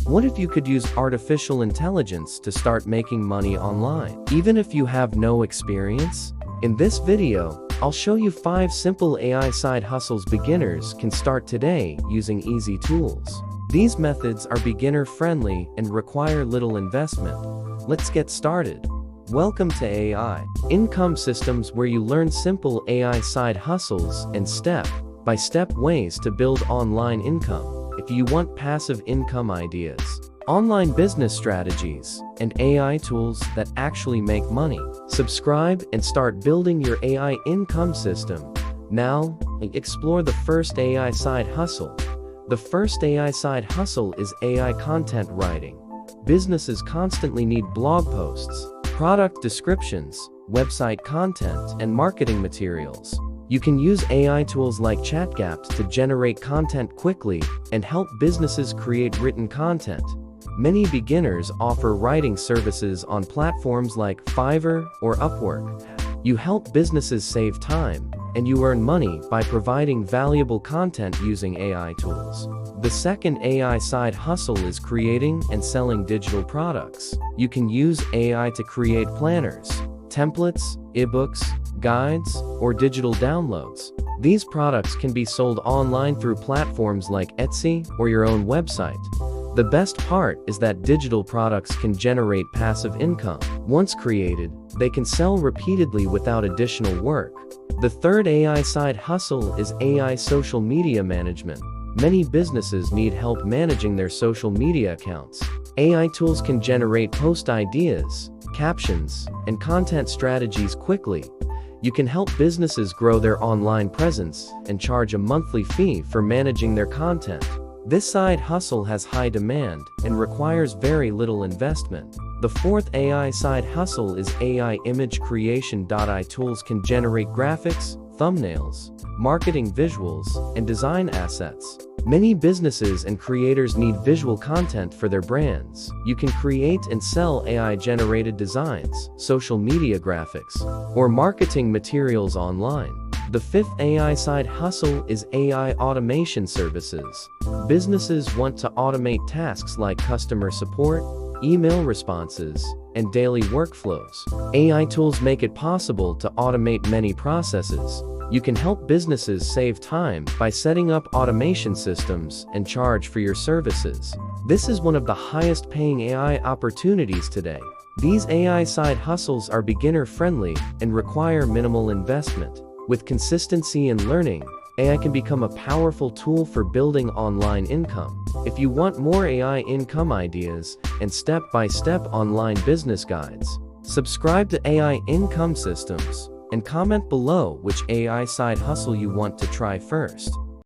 What if you could use artificial intelligence to start making money online, even if you have no experience? In this video, I'll show you 5 simple AI side hustles beginners can start today using easy tools. These methods are beginner-friendly and require little investment. Let's get started. Welcome to AI Income Systems, where you learn simple AI side hustles and step-by-step ways to build online income. If you want passive income ideas, online business strategies, and AI tools that actually make money, subscribe and start building your AI income system. Now, explore the first AI side hustle. The first AI side hustle is AI content writing. Businesses constantly need blog posts, product descriptions, website content, and marketing materials. You can use AI tools like ChatGPT to generate content quickly and help businesses create written content. Many beginners offer writing services on platforms like Fiverr or Upwork. You help businesses save time, and you earn money by providing valuable content using AI tools. The second AI side hustle is creating and selling digital products. You can use AI to create planners, templates, ebooks, guides, or digital downloads. These products can be sold online through platforms like Etsy or your own website. The best part is that digital products can generate passive income. Once created, they can sell repeatedly without additional work. The third AI side hustle is AI social media management. Many businesses need help managing their social media accounts. AI tools can generate post ideas, captions, and content strategies quickly. You can help businesses grow their online presence and charge a monthly fee for managing their content. This side hustle has high demand and requires very little investment. The fourth AI side hustle is AI image creation. AI tools can generate graphics, thumbnails, marketing visuals, and design assets. Many businesses and creators need visual content for their brands. You can create and sell AI-generated designs, social media graphics, or marketing materials online. The fifth AI side hustle is AI automation services. Businesses want to automate tasks like customer support, email responses, and daily workflows. AI tools make it possible to automate many processes. You can help businesses save time by setting up automation systems and charge for your services. This is one of the highest paying AI opportunities today. These AI side hustles are beginner-friendly and require minimal investment. With consistency and learning, AI can become a powerful tool for building online income. If you want more AI income ideas and step-by-step online business guides, subscribe to AI Income Systems and comment below which AI side hustle you want to try first.